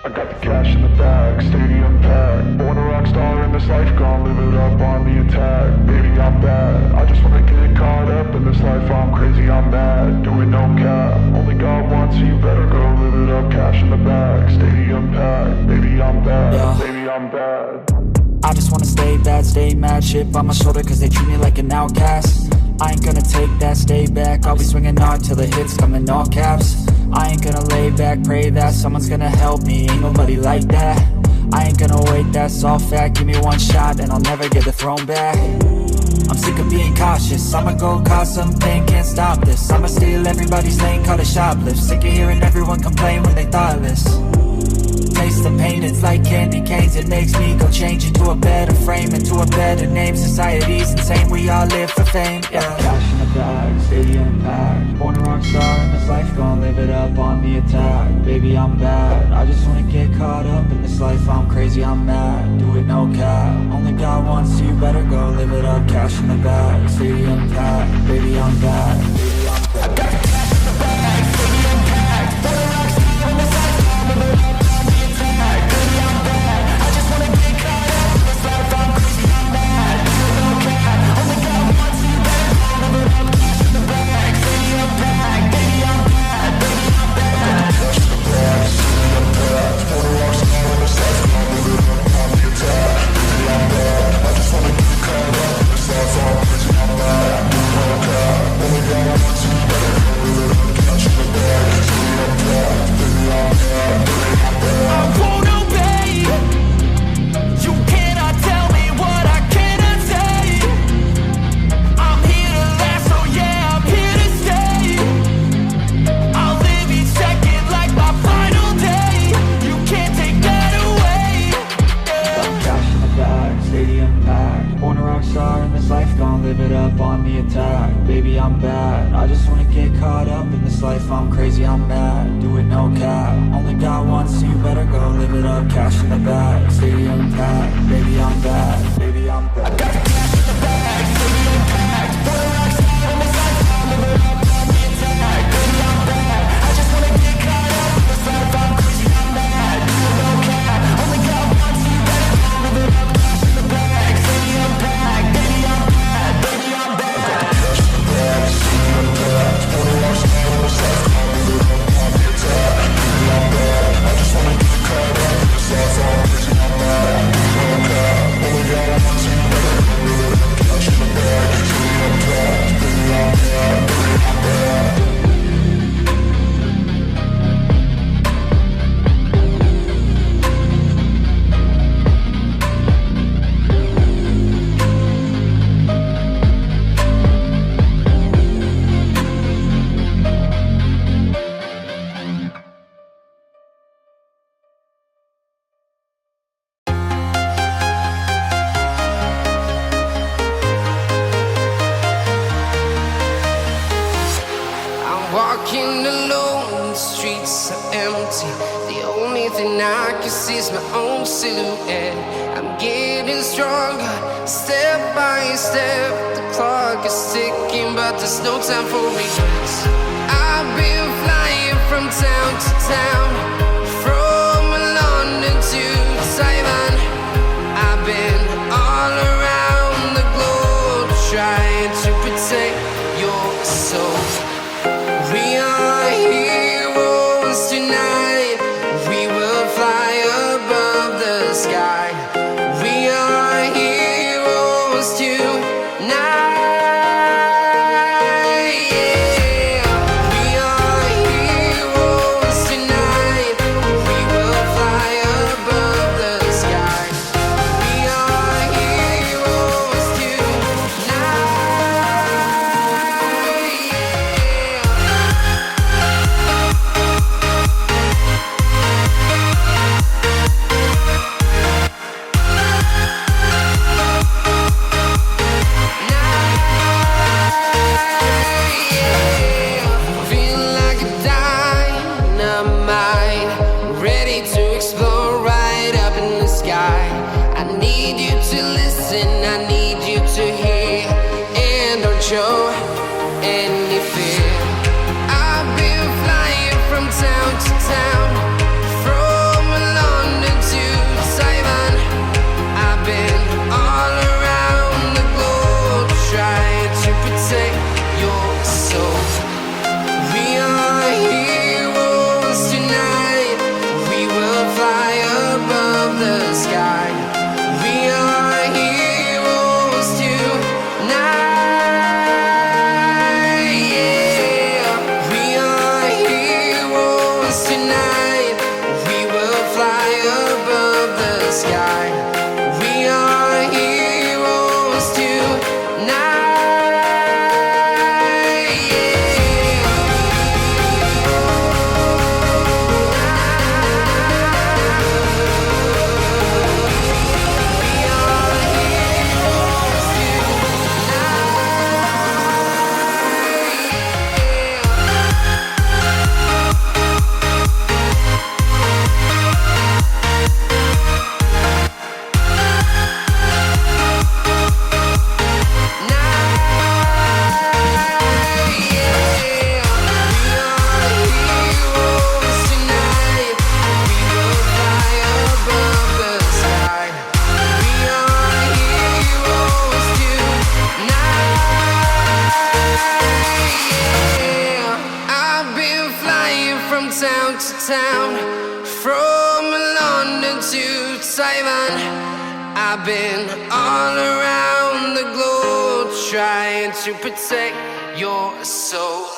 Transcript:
I got the cash in the bag, stadium packed. Born a rock star in this life, gon' live it up on the attack. Baby, I'm bad, I just wanna get caught up in this life. I'm crazy, I'm mad, doing no cap. Only God wants you, better go live it up. Cash in the bag, stadium packed. Baby, I'm bad, yeah. Baby, I'm bad. I just wanna stay bad, stay mad. Chip on my shoulder cause they treat me like an outcast. I ain't gonna take that, stay back. I'll be swinging hard till the hits come in all caps. I ain't gonna lay back, pray that someone's gonna help me. Ain't nobody like that. I ain't gonna wait, that's all fact. Give me one shot and I'll never get the throne back. I'm sick of being cautious. I'ma go cause something, can't stop this. I'ma steal everybody's lane, call it shoplift. Sick of hearing everyone complain when they thoughtless. Taste the pain, it's like candy canes. It makes me go change into a better frame, into a better name. Society's insane, we all live for fame, yeah. Cash in the bag, stadium packed. Born a rock star in this life, gon' live it up on the attack. Baby, I'm bad, I just wanna get caught up in this life. I'm crazy, I'm mad, do it no cap. Only God wants you, better go live it up. Cash in the bag, stadium packed. Baby, I'm bad, baby, I'm bad. I got the cash in the bag, stadium packed. Born a rock star in this life, gon' live it up. I'm crazy, I'm mad, do it no cap. Only God wants you, better go live it up. Cash in the bag, stadium packed. Baby, I'm bad, baby, I'm bad. I got the cash in the bag, stadium packed. Born a rock star in this life, I'll live it up on the attack. Baby, I'm bad, I just wanna get caught up in this life. I'm crazy, I'm mad, do it no cap. Only God wants you, better go live it up. Cash in the bag, stadium packed. Baby, I'm bad, baby, I'm bad. I got the cash in the bag, stadium packed. Born a rock star in this life. Walking alone, the streets are empty. The only thing I can see is my own silhouette. I'm getting stronger, step by step. The clock is ticking, but there's no time for regrets. I've been flying from town to town, from London to Taiwan. I've been all around the globe, trying to protect your soul. We are heroes tonight. We will fly above the sky. We are heroes tonight. Yeah. We are heroes tonight. We will fly above the sky. We are heroes tonight. Yeah. from town to town, from London to Taiwan. I've been all around the globe trying to protect your soul.